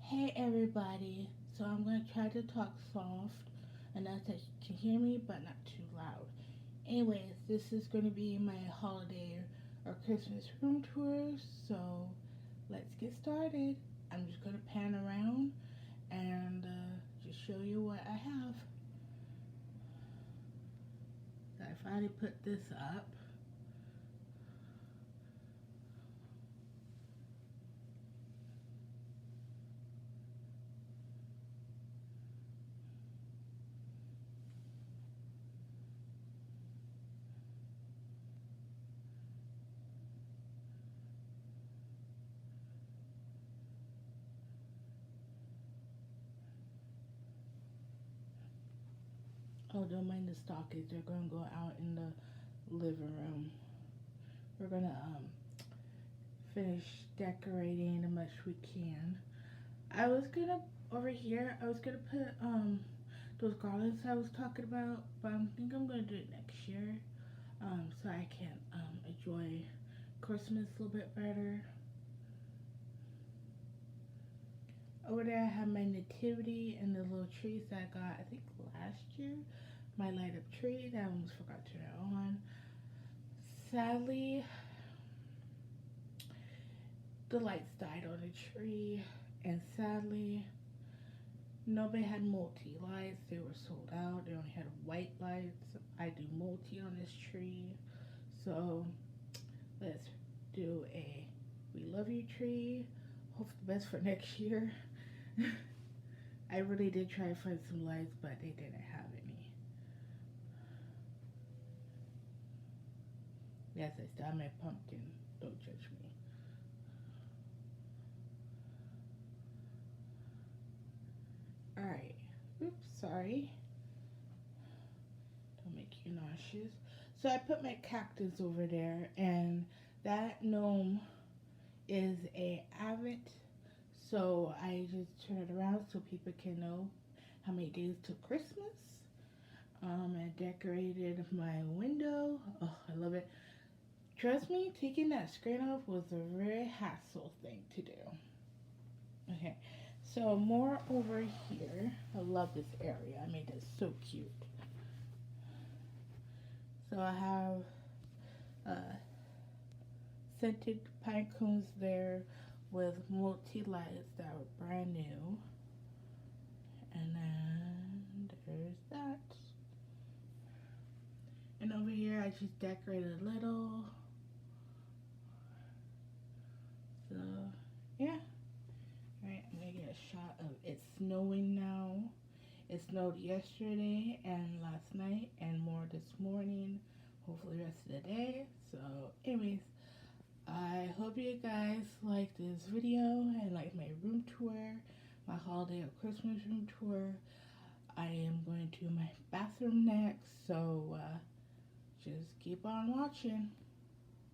Hey everybody, so I'm going to try to talk soft enough that you can hear me but not too loud. Anyways, this is going to be my holiday or Christmas room tour, so let's get started. I'm just going to pan around and just show you what I have. So I finally put this up. Oh, don't mind the stockings, they're going to go out in the living room. We're going to finish decorating as much we can. I was gonna over here. I was gonna put those garlands I was talking about, but I think I'm gonna do it next year, so I can enjoy Christmas a little bit better. Over there, I have my nativity and the little trees that I got. I think last year, my light up tree that I almost forgot to turn it on. Sadly, the lights died on the tree, and sadly, nobody had multi lights. They were sold out. They only had white lights. I do multi on this tree. So let's do a we love you tree. Hope the best for next year. I really did try to find some lights, but they didn't have any. Yes, I still have my pumpkin. Don't judge me. Alright. Oops, sorry. Don't make you nauseous. So I put my cactus over there, and that gnome is a Advent. So I just turn it around so people can know how many days to Christmas. I decorated my window. Oh, I love it. Trust me, taking that screen off was a very hassle thing to do. Okay, so more over here. I love this area. I made it so cute. So I have scented pine cones there with multi lights that were brand new. And then there's that. And over here I just decorated a little. So yeah. Alright, I'm gonna get a shot of it snowing now. It snowed yesterday and last night and more this morning. Hopefully the rest of the day. So anyways, I hope you guys like this video and like my room tour, my holiday or Christmas room tour. I am going to my bathroom next, so just keep on watching.